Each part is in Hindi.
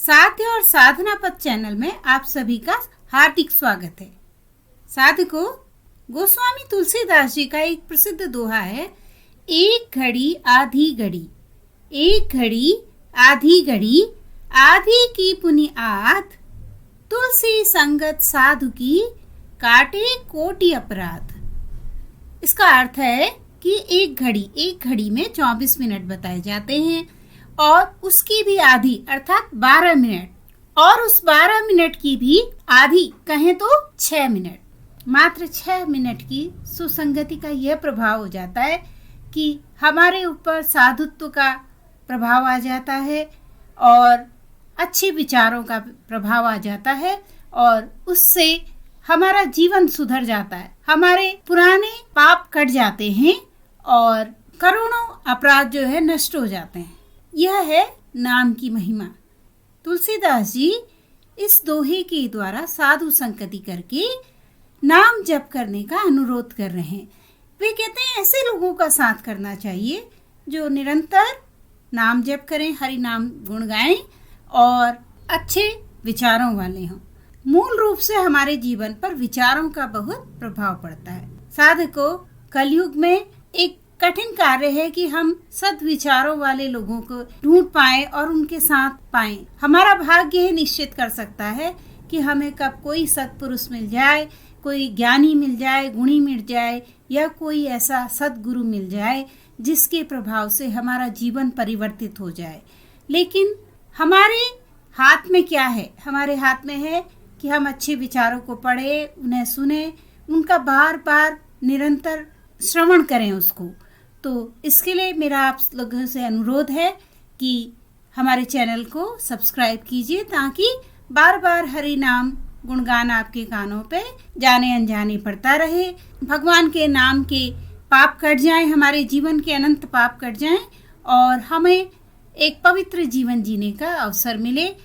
साध्य और साधना पथ चैनल में आप सभी का हार्दिक स्वागत है। साधकों, गोस्वामी तुलसीदास जी का एक प्रसिद्ध दोहा है, एक घड़ी आधी घड़ी, एक घड़ी आधी घड़ी, आधी की पुनि आध, तुलसी संगत साधु की काटे कोटि अपराध। इसका अर्थ है कि एक घड़ी में 24 मिनट बताए जाते हैं और उसकी भी आधी अर्थात 12 मिनट, और उस 12 मिनट की भी आधी कहें तो 6 मिनट। मात्र 6 मिनट की सुसंगति का यह प्रभाव हो जाता है कि हमारे ऊपर साधुत्व का प्रभाव आ जाता है और अच्छे विचारों का प्रभाव आ जाता है और उससे हमारा जीवन सुधर जाता है, हमारे पुराने पाप कट जाते हैं और करोड़ों अपराध जो है नष्ट हो जाते हैं। यह है नाम की महिमा। तुलसीदास जी इस दोहे के द्वारा साधु संगति करके नाम जप करने का अनुरोध कर रहे हैं। वे कहते हैं ऐसे लोगों का साथ करना चाहिए जो निरंतर नाम जप करें, हरि नाम गुण गाएं और अच्छे विचारों वाले हों। मूल रूप से हमारे जीवन पर विचारों का बहुत प्रभाव पड़ता है। साधकों, कलयुग में एक कठिन कार्य है कि हम सद्विचारों वाले लोगों को ढूंढ पाएं और उनके साथ पाएं। हमारा भाग्य ही निश्चित कर सकता है कि हमें कब कोई सत्पुरुष मिल जाए, कोई ज्ञानी मिल जाए, गुणी मिल जाए या कोई ऐसा सद्गुरु मिल जाए जिसके प्रभाव से हमारा जीवन परिवर्तित हो जाए। लेकिन हमारे हाथ में क्या है? हमारे हाथ में है कि हम अच्छे विचारों को पढ़े, उन्हें सुने, उनका बार बार निरंतर श्रवण करें उसको। तो इसके लिए मेरा आप लोगों से अनुरोध है कि हमारे चैनल को सब्सक्राइब कीजिए ताकि बार बार हरि नाम गुणगान आपके कानों पे जाने अनजाने पड़ता रहे। भगवान के नाम के पाप कट जाएं, हमारे जीवन के अनंत पाप कट जाएं और हमें एक पवित्र जीवन जीने का अवसर मिले,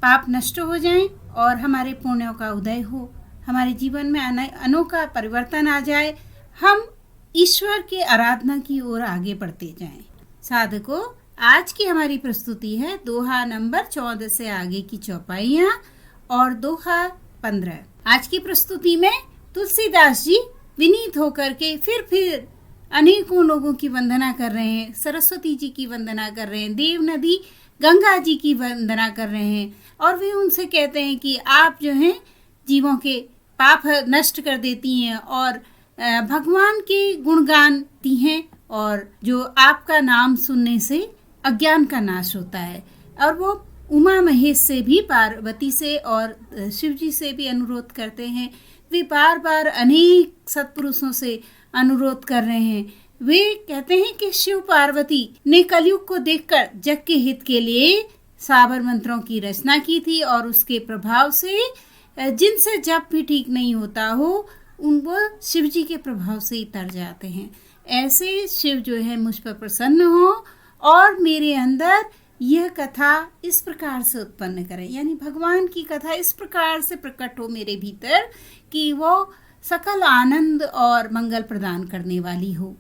पाप नष्ट हो जाएं और हमारे पुण्यों का उदय हो, हमारे जीवन में अनोखा परिवर्तन आ जाए, हम ईश्वर के आराधना की ओर आगे बढ़ते जाएं। साधकों, आज की हमारी प्रस्तुति है दोहा नंबर 14 से आगे की चौपाइयाँ और दोहा 15। आज की प्रस्तुति में तुलसीदास जी विनीत होकर के फिर अनेकों लोगों की वंदना कर रहे हैं। सरस्वती जी की वंदना कर रहे हैं, देव नदी गंगा जी की वंदना कर रहे हैं और वे उनसे कहते हैं कि आप जो हैं जीवों के पाप नष्ट कर देती हैं और भगवान के गुणगान दी हैं और जो आपका नाम सुनने से अज्ञान का नाश होता है। और वो उमा महेश से भी, पार्वती से और शिव जी से भी अनुरोध करते हैं। वे बार बार अनेक सत्पुरुषों से अनुरोध कर रहे हैं। वे कहते हैं कि शिव पार्वती ने कलयुग को देखकर जग के हित के लिए साबर मंत्रों की रचना की थी और उसके प्रभाव से जिनसे जप भी ठीक नहीं होता हो उनको शिव जी के प्रभाव से ही तर जाते हैं। ऐसे शिव जो है मुझ पर प्रसन्न हो और मेरे अंदर यह कथा इस प्रकार से उत्पन्न करें, यानी भगवान की कथा इस प्रकार से प्रकट हो मेरे भीतर कि वो सकल आनंद और मंगल प्रदान करने वाली हो।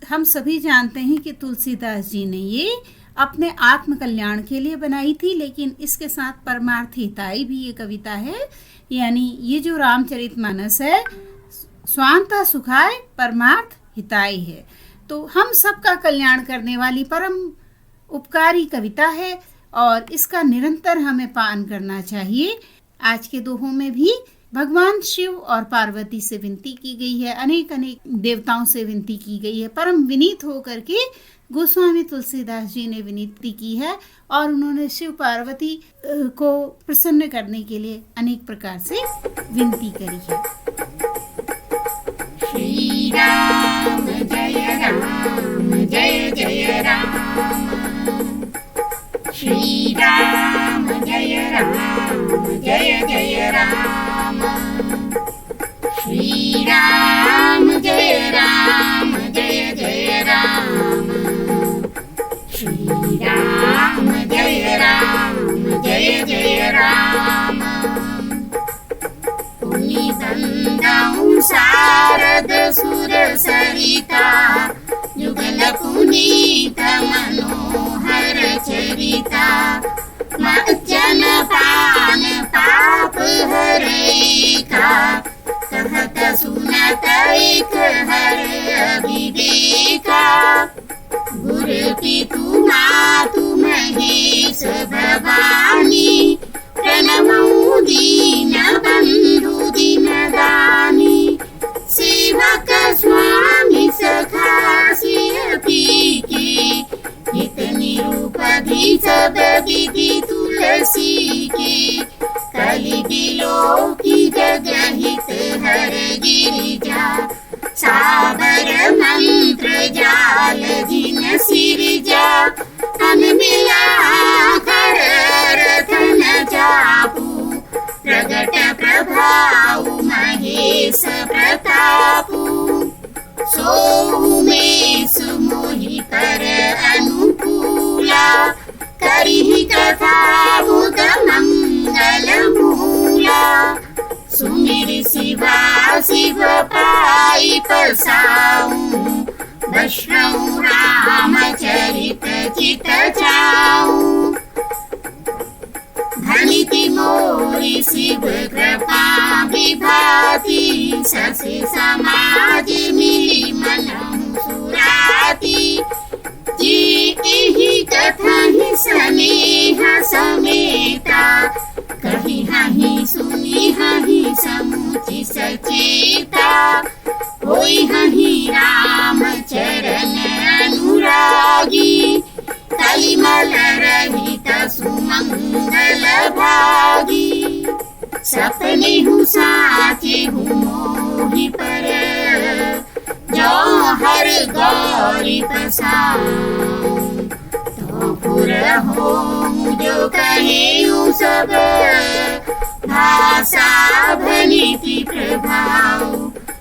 हम सभी जानते हैं कि तुलसीदास जी ने ये अपने आत्म कल्याण के लिए बनाई थी, लेकिन इसके साथ परमार्थ हिताई भी ये कविता है। यानी ये जो रामचरितमानस है स्वांता सुखाय परमार्थ हिताई है, तो हम सबका कल्याण करने वाली परम उपकारी कविता है और इसका निरंतर हमें पान करना चाहिए। आज के दोहों में भी भगवान शिव और पार्वती से विनती की गई है, अनेक देवताओं से विनती की गई है। परम विनीत होकर के गोस्वामी तुलसीदास जी ने विनती की है और उन्होंने शिव पार्वती को प्रसन्न करने के लिए अनेक प्रकार से विनती करी है। श्री राम जय जय राम, श्री राम जय जय राम, श्री राम जय जय राम, श्री राम जय जय राम। पुनि बंदाऊं सारद सुर सरिता, जुगल पुनीत मनोहर चरिता, जन ही सब विधि तुलसी की, कलि बिलो की जगहित हर गिरिजा, साबर मंत्र जाल जिन सिरजा, अन मिला कर रतन चापू, प्रगट प्रभाऊ महेश प्रतापू, सोहु में सुमोहि कर अनुकूला, करिहि कथा बुध मंगल मूला, सुमिर शिवा शिव पाई पसाऊं, वैष्णव रामचरित चित चाऊं, धनिति मोरी शिव कृपा विभाति, ससि समाज मिली मनहु सुराती, जीति कथहि स्नेह समेता, कहि हहि सुनि हहि समुचि सचेता, होई हहि राम चरण अनुरागी, कलिमल रहित सुमंगल भागी, सपने हूँ साचे हूँ मोहि पर, जो हर गौरी पसाऊं, तो पुर हो जो कहे सब, भाषा भनिति प्रभाव,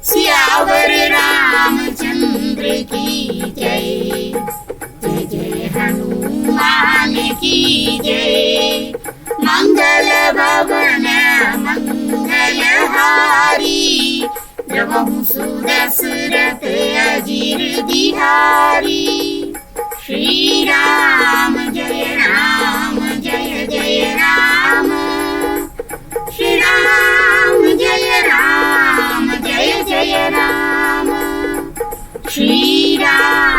सियावर रामचंद्र की जय, जय जय हनुमान की जय, मंगल भवन मंगल हारी, प्रभु सुदशरथ अजीर बिहारी, श्री राम जय जय राम, श्री राम जय जय राम, श्री राम